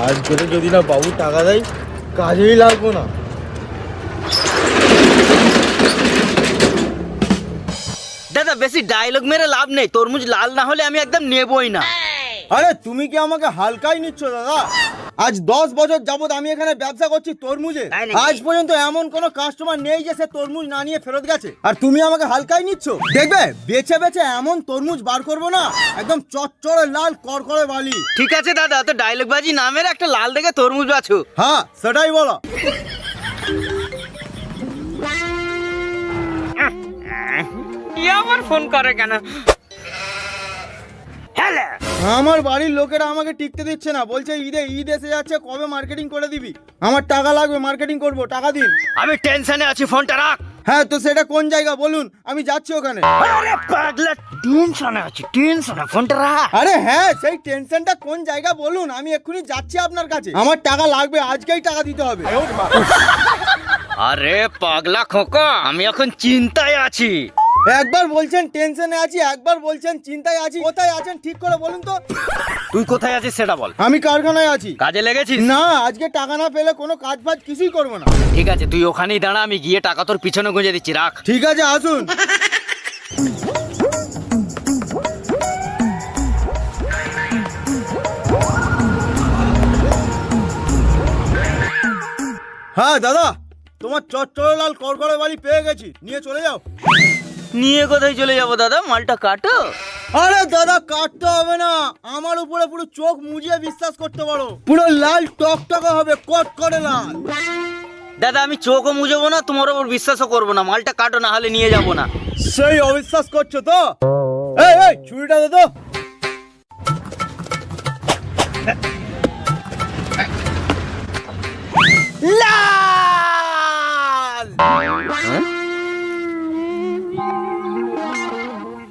আজ করে যদি না বাবু টাকা দেয় কাজেই লাগবো না। দাদা বেশি ডায়লগ মেরে লাভ নেই, তরমুজ লাল না হলে আমি একদম নেবই না। আরে তুমি কি আমাকে হালকাই নিচ্ছ দাদা? আজ 10 বছর যাবত আমি এখানে ব্যবসা করছি তরমুজে, আজ পর্যন্ত এমন কোনো কাস্টমার নেই যে সে তরমুজ না নিয়ে ফেরত গেছে, আর তুমি আমাকে হালকাই নিচ্ছ। দেখবে বেছে বেছে এমন তরমুজ বার করবো না, একদম চচ্চড়ে লাল করকরে বালি। ঠিক আছে দাদা, তো ডায়লগ বাজি না মেরে একটা লাল দেখে তরমুজ বাছো। হ্যাঁ সেটাই বলো। আমার ফোন করে কেন? হ্যালো, আমার বাড়ির লোকেরা আমাকে টিকতে দিচ্ছে না, বলছে ঈদ এসে যাচ্ছে, কবে মার্কেটিং করে দিবি? আমার টাকা লাগবে, মার্কেটিং করব, টাকা দিন। আমি টেনশনে আছি, ফোনটা রাখ। হ্যাঁ তো সেটা কোন জায়গা বলুন, আমি যাচ্ছি ওখানে। আরে পাগলা, টেনশনে আছি, টেনশনে, ফোনটা রাখ। আরে হ্যাঁ, সেই টেনশনটা কোন জায়গা বলুন, আমি এক্ষুনি যাচ্ছি আপনার কাছে। আমার টাকা লাগবে, আজকেই টাকা দিতে হবে। আরে পাগলা খোকা, আমি এখন চিন্তায় আছি। একবার বলছেন টেনশনে আছি, একবার বলছেন চিন্তায় আছি। কোথায় আছেন ঠিক করে বলুন তো। তুই কোথায় আছিস সেটা বল। আমি কারখানায় আছি। কাজে লেগেছিস? না, আজকে টাকা না পেলে কোনো কাজ ফাজ কিছুই করবো না। ঠিক আছে, তুই ওখানেই দাঁড়া, আমি গিয়ে টাকা তোর পিছনে গুঁজে দিচ্ছি, রাখ। ঠিক আছে, আসুন। হ্যাঁ দাদা, তোমার চচ্চড়ে লাল করকরে বালি পেয়ে গেছি, নিয়ে চলে যাও। নিয়ে কোথায় চলে যাবো দাদা? মালটা কাটো। আরে দাদা কাটতে হবে না, আমার উপরে পুরো চোখ মুজিয়ে বিশ্বাস করতে পারো, পুরো লাল টকটকে হবে, কট করে লাল। দাদা আমি চোখও মুজবো না, তোমার উপর বিশ্বাসও করবো না, মালটা কাটো, না হলে নিয়ে যাবো না। সেই অবিশ্বাস করছো তো? এই এই ছুরিটা দে তো। লাল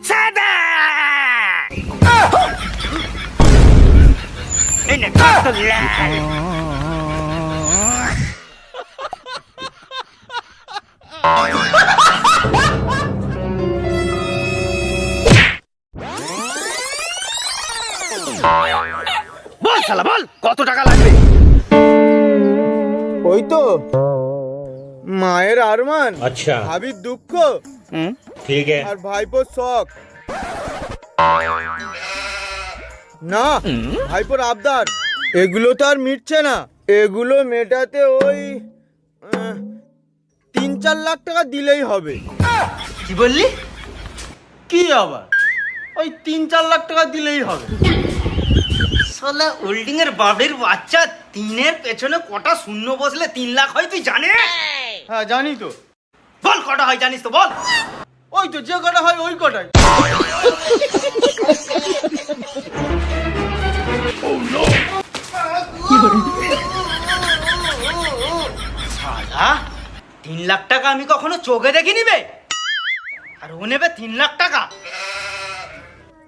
সাদা। এই নে, কাটো লাল। বল শালা বল, কত টাকা লাগবে? ওই তো মায়ের আরমান, अच्छा ভাবির দুঃখ, ठीक है আর ভাইপোর শখ। না, ভাইপোর আবদার, এগুলো তো আর মিটছে না। এগুলো মেটাতে ওই 3-4 লাখ টাকা দিলেই হবে। কি বললি? কি আবার, ওই 3-4 লাখ টাকা দিলেই হবে। শালা হোল্ডিং এর বাবের বাচ্চা, তিনের পেছনে কটা শূন্য বসলে 3 লাখ হয় তুই জানিস? হ্যাঁ জানি তো। বল কটা হয় জানিস তো বল। ওই তো যে কটা হয় ওই কটাই। শালা 3 লাখ টাকা আমি কখনো চোখে দেখিনি বে, আর ও নেবে 3 লাখ টাকা।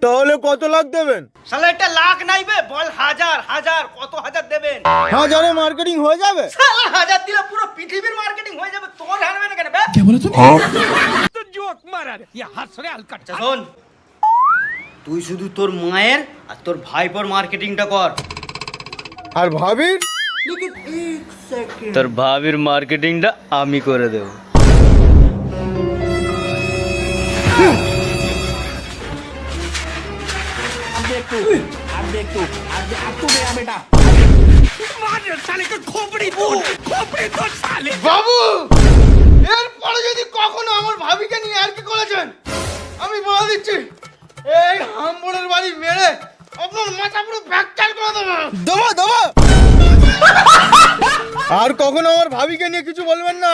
তাহলে কত লাখ দেবেন? শালা এটা লাখ নাই বে, বল হাজার। হাজার কত হাজার দেবেন? হাজারে মার্কেটিং হয়ে যাবে? শালা হাজার দিলে পুরো পৃথিবীর মার্কেটিং হয়ে যাবে, তোর হারবে না কেন বে? আচ্ছা শোন, তুই শুধু তোর মায়ের আর তোর ভাইপোর মার্কেটিংটা কর, আর ভাবির? তোর ভাবির মার্কেটিংটা আমি করে দেব। বাবু, এরপরে যদি কখনো আমার ভাবিকে নিয়ে আর কি করেছেন, আমি বলে দিচ্ছি এই হামবড়ের বাড়ি মেরে আপনার মাথা পুরো ফ্র্যাকচার করে দেবো। দেবো দেবো। আর কখনো আমার ভাবিকে নিয়ে কিছু বলবেন না।